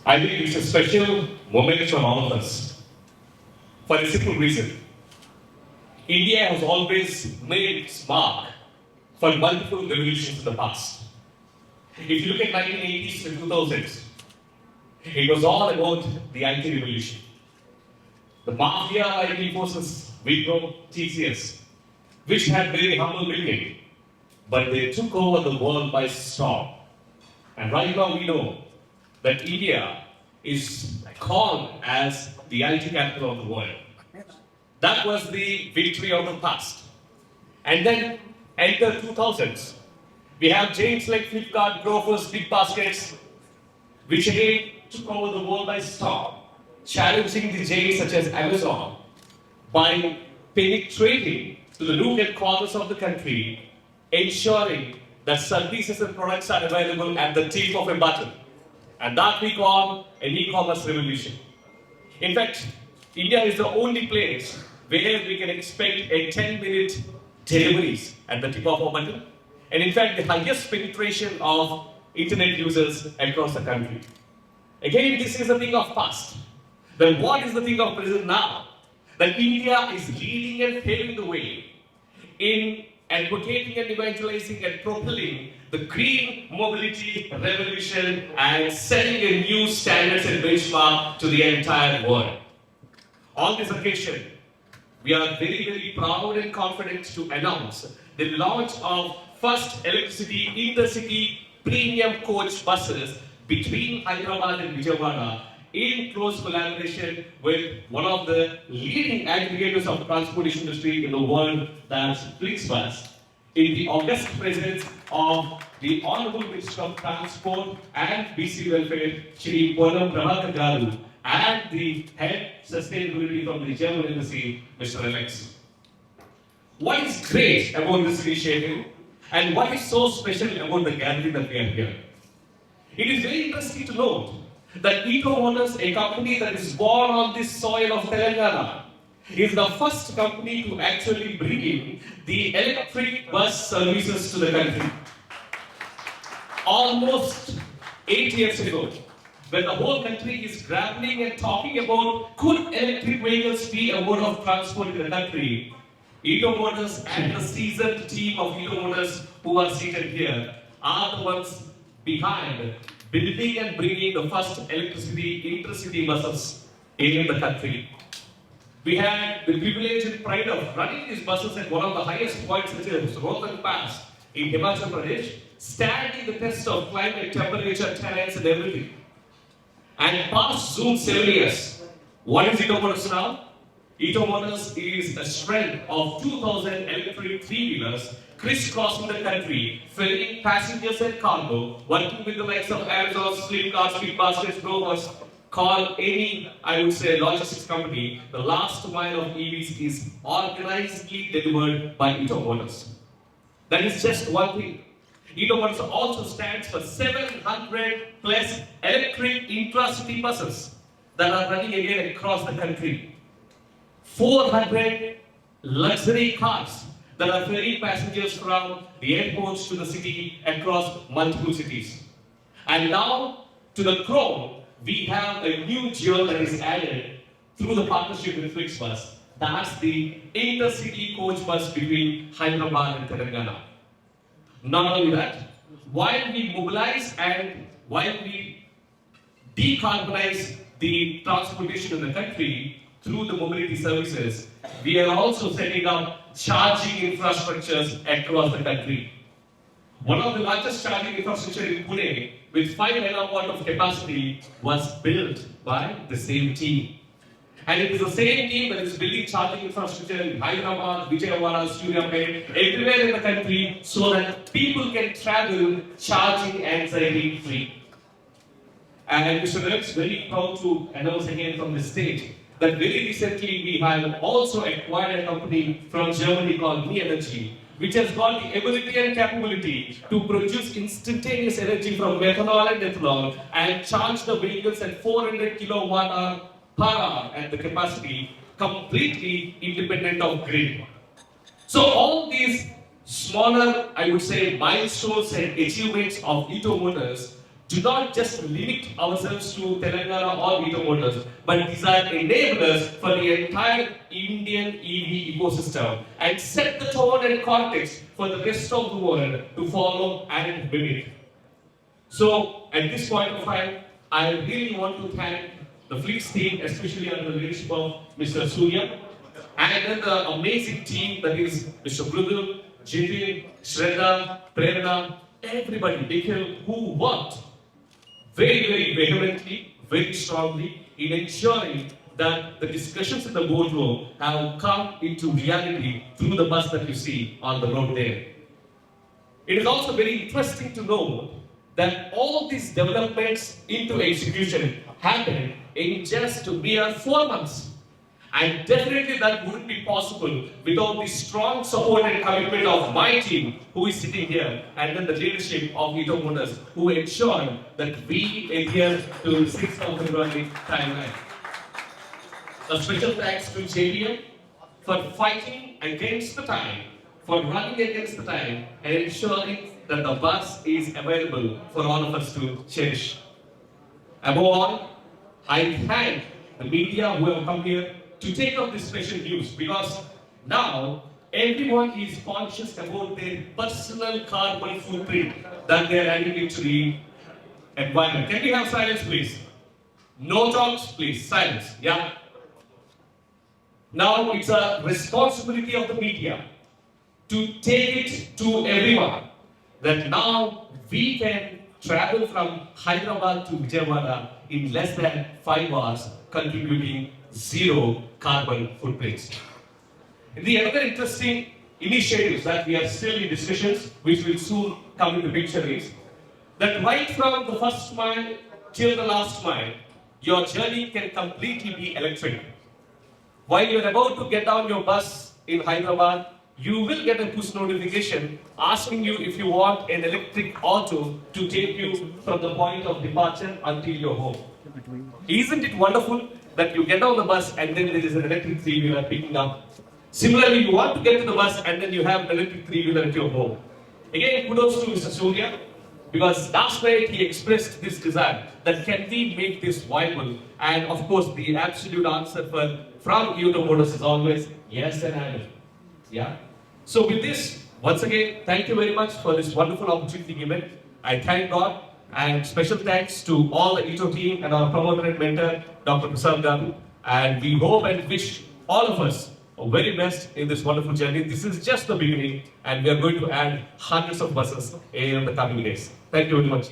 I think it's a special moment for all of us for a simple reason. India has always made its mark for multiple revolutions in the past. If you look at 1980s to 2000s, it was all about the IT revolution. The mafia IT forces, Wipro, TCS, which had very humble beginning, but they took over the world by storm. And right now we know that India is called as the IT capital of the world. That was the victory of the past. And then enter 2000s. We have giants like Flipkart, Grofers, Big Baskets, which again took over the world by storm, challenging the giants such as Amazon by penetrating to the nook and corners of the country, ensuring that services and products are available at the tip of a button. And that we call an e-commerce revolution. In fact, India is the only place where we can expect a 10-minute deliveries at the tip of a button. And in fact, the highest penetration of internet users across the country. Again, this is a thing of past. Then what is the thing of present now? That India is leading and paving the way in advocating and evangelizing and propelling the green mobility revolution and setting a new standards and benchmark to the entire world. On this occasion, we are very, very proud and confident to announce the launch of first electricity intercity premium coach buses between Hyderabad and Vijayawada in close collaboration with one of the leading aggregators of transportation industry in the world, that's Flixbus, in the august presence of the Honorable Minister of Transport and BC Welfare, Shri Ponam Prabhakar Garu, and the Head Sustainability from the German Embassy, Mr. Alex. What is great about this initiative and what is so special about the gathering that we are here? It is very interesting to note that ETO Motors, a company that is born on this soil of Telangana, is the first company to actually bring in the electric bus services to the country. Almost 8 years ago, when the whole country is grappling and talking about could electric vehicles be a mode of transport in the country, ETO Motors and the seasoned team of ETO Motors who are seated here are the ones behind building and bringing the first electricity intercity buses in the country. We had the privilege and pride of running these buses at one of the highest points such as Rohtak Pass in Himachal Pradesh, standing the test of climate, temperature, terrains and everything. And past Zoom 7 years, what is ETO Motors now? ETO Motors is a strength of 2,000 electric three-wheelers crisscrossing the country, ferrying passengers and cargo, working with the likes of Amazon, Flipkart, Big Baskets, Grofers, call any, I would say, logistics company. The last mile of EVs is organizedly delivered by ETO Motors. That is just one thing. ETO Motors also stands for 700 plus electric intracity buses that are running again across the country. 400 luxury cars that are ferrying passengers from the airports to the city across multiple cities. And now, to the crown, we have a new jewel that is added through the partnership with Flixbus. That's the intercity coach bus between Hyderabad and Telangana. Not only that, while we mobilize and while we decarbonize the transportation in the country through the mobility services, we are also setting up charging infrastructures across the country. One of the largest charging infrastructure in Pune with 5 megawatt of capacity was built by the same team. And it is the same team that is building charging infrastructure in Hyderabad, Vijayawada, Suryapet, everywhere in the country so that people can travel charging anxiety free. And Mr. Alex is very proud to announce again from this stage that very recently we have also acquired a company from Germany called Me Energy, which has got the ability and capability to produce instantaneous energy from methanol and ethanol and charge the vehicles at 400 kilowatt hour per hour at the capacity, completely independent of grid. So all these smaller, I would say, milestones and achievements of ETO Motors do not just limit ourselves to Telangana or ETO Motors, but these are enablers for the entire Indian EV ecosystem and set the tone and context for the rest of the world to follow and mimic. So, at this point of time, I really want to thank the Fleets team, especially under the leadership of Mr. Surya, and then the amazing team that is Mr. Brudul, Jitin, Shraddha, Prerna, everybody, Nikhil, who worked very vehemently, very strongly in ensuring that the discussions in the boardroom have come into reality through the bus that you see on the road there. It is also very interesting to know that all these developments into execution happened in just mere 4 months. And definitely that wouldn't be possible without the strong support and commitment of my team who is sitting here and then the leadership of ETO Motors who ensured that we adhere to the 6th of February timeline. A special thanks to JBM for fighting against the time, for running against the time and ensuring that the bus is available for all of us to cherish. Above all, I thank the media who have come here to take up this special news because now everyone is conscious about their personal carbon footprint that they are adding into the environment. Can we have silence, please? No talks, please. Silence. Yeah. Now it's a responsibility of the media to take it to everyone that now we can travel from Hyderabad to Vijayawada in less than 5 hours, contributing 0 carbon footprints. The other interesting initiatives that we are still in discussions, which will soon come into picture, is that right from the first mile till the last mile, your journey can completely be electric. While you're about to get down your bus in Hyderabad, you will get a push notification asking you if you want an electric auto to take you from the point of departure until your home. Isn't it wonderful that you get on the bus and then there is an electric three-wheeler picking up? Similarly, you want to get to the bus and then you have an electric three-wheeler at your home. Again, kudos to Mr. Surya, because last night he expressed this desire that can we make this viable? And of course, the absolute answer from ETO Motors is always yes and I will. Yeah. So with this, once again, thank you very much for this wonderful opportunity given. I thank God and special thanks to all the ETO team and our promoter and mentor, Dr. Prasad Garu. And we hope and wish all of us a very best in this wonderful journey. This is just the beginning and we are going to add hundreds of buses in the coming days. Thank you very much.